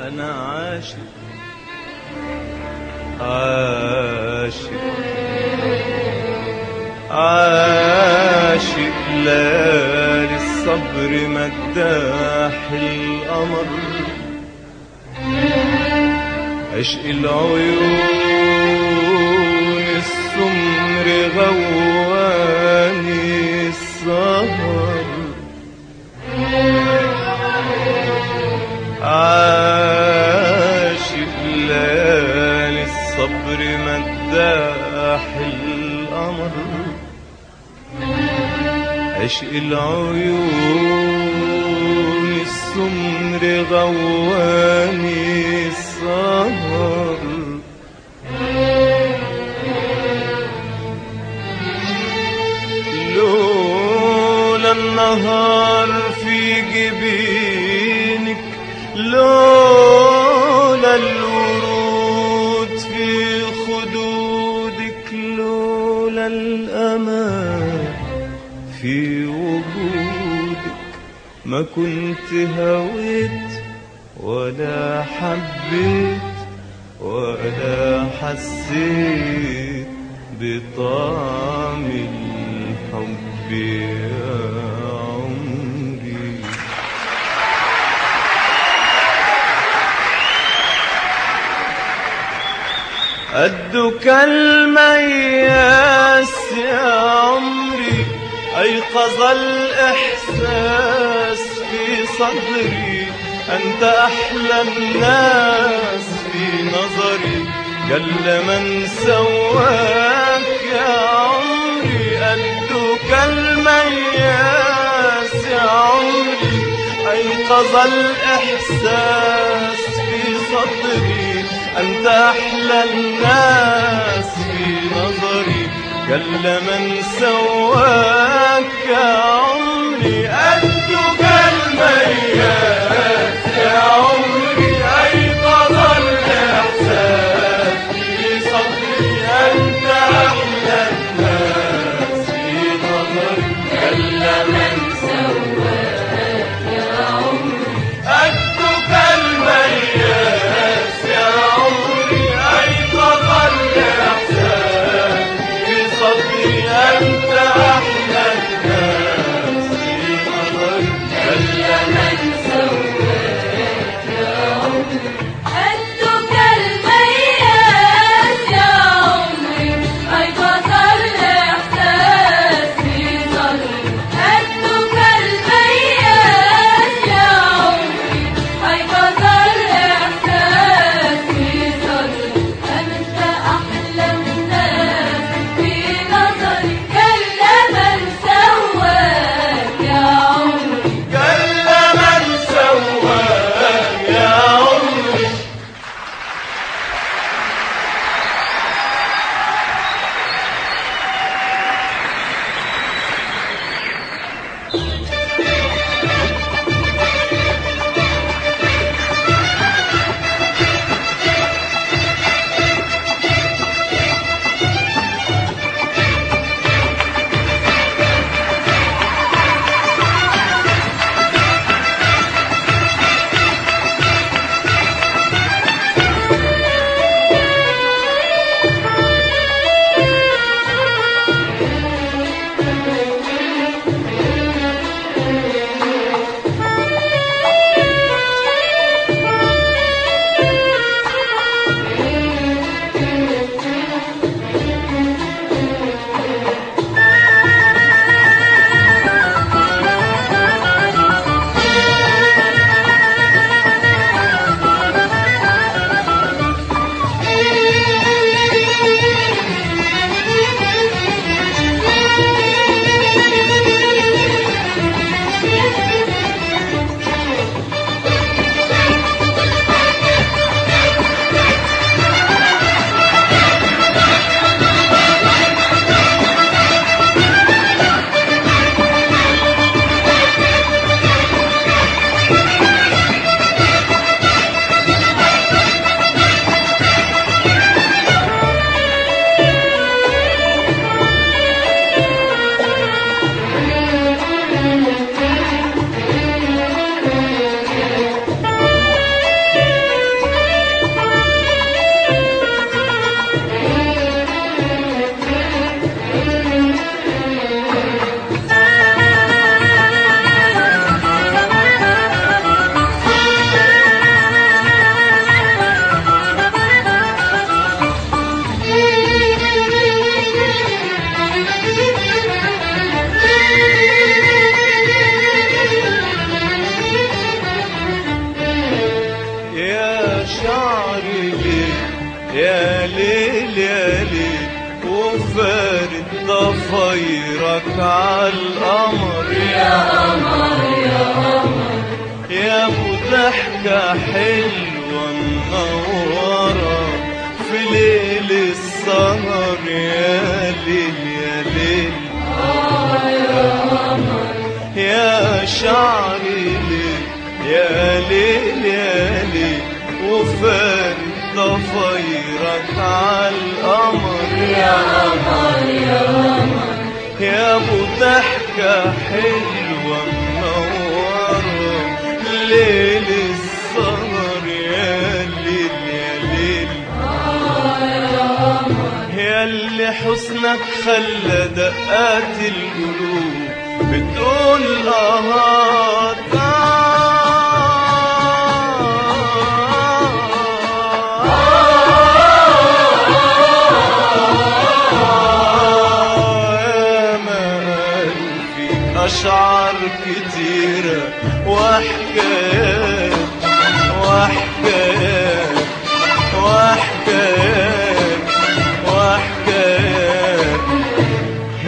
أنا عاشق عاشق عاشق ليالي الصبر مداح القمر، عشق العيون السمر غواني السهر، عاشق ليالي الصبر مداح القمر، عشق العيون السمر غواني السهر، لولا النهار في جبينك، لولا الورود في خدودك، لولا الأمان في وجودك، ما كنت هويت ولا حبيت ولا حسيت بطعم الحب يا عمري. قدك المياس يا عمري، أيقظ الإحساس في صدري، أنت أحلى الناس في نظري، جل من سواك يا عمري. قدك المياس يا عمري، أيقظ الإحساس في صدري، أنت أحلى الناس في نظري، جل من سواك يا عمري. قدك المياس يا عمري، أيقظ الإحساس في صدري، أنت أحلى الناس في نظري، جل من سواك يا عمري. قدك المياس يا عمري، أيقظ الإحساس في صدري، أنت أحلى الناس في نظري، جل يا ليل يا ليل وفارد ضفايرك عالقمر يا قمر يا قمر يا ابو ضحكة حلوة منورة في ليل السهر يا ليل يا ليل يا قمر يا شعري ليل يا ليل يا ليل وفارد ضفايرك عالقمر يا قمر يا قمر يا ابو ضحكة حلوة منورة ليل السهر يا ليل يا ليل يا اللي حسنك خلى دقات القلوب بتقول أشعار كتيرة وحكايات وحكايات وحكايات وحكايات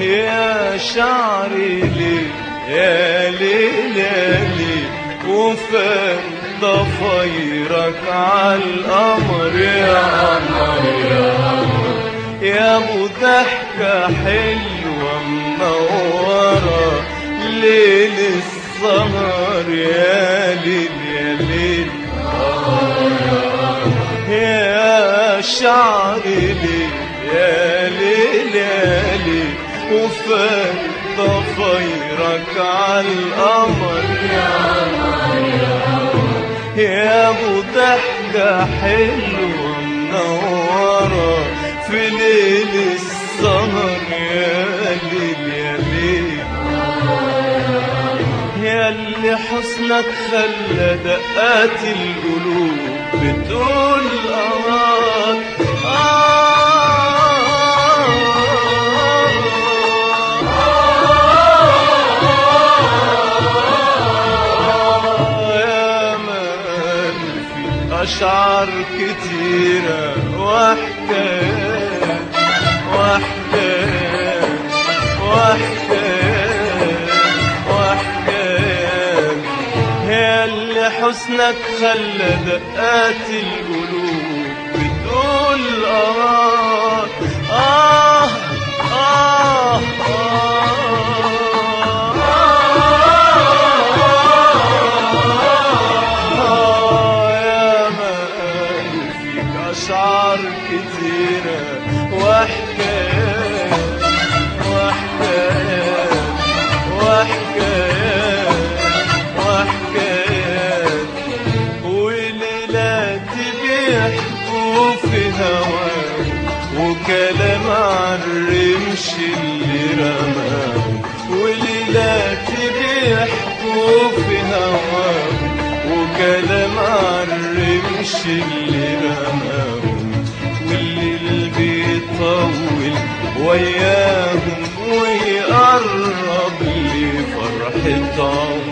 يا شعري ليل يا ليل يا ليل وفات ضفايرك عالقمر يا قمر يا قمر يا ابو ضحكة حلوة منورة ليل السهر يا ليل يا ليل يا شعري ليل يا ليل يا ليل وفات ضفايرك عالقمر يا قمر يا قمر يا ابو ضحكة حلوة منورة في ليل السهر يا ليل يا ليل يا اللي حسنك خلى دقات القلوب بتقول يا مان في أشعار كتيرة وحكايات وحكايات وحكايات يا اللي حسنك خلى دقات القلوب بتقول يا مان فيك أشعار كتيرة وحكايات وحكايات وحكايات وحكايات وليلات بيحكوا في هواك وكلام عالرمش اللي رماه وليلات بيحكوا في هواك وكلام عالرمش اللي رماه والليل بيطول وياهم ويقرب لي فرحة عمري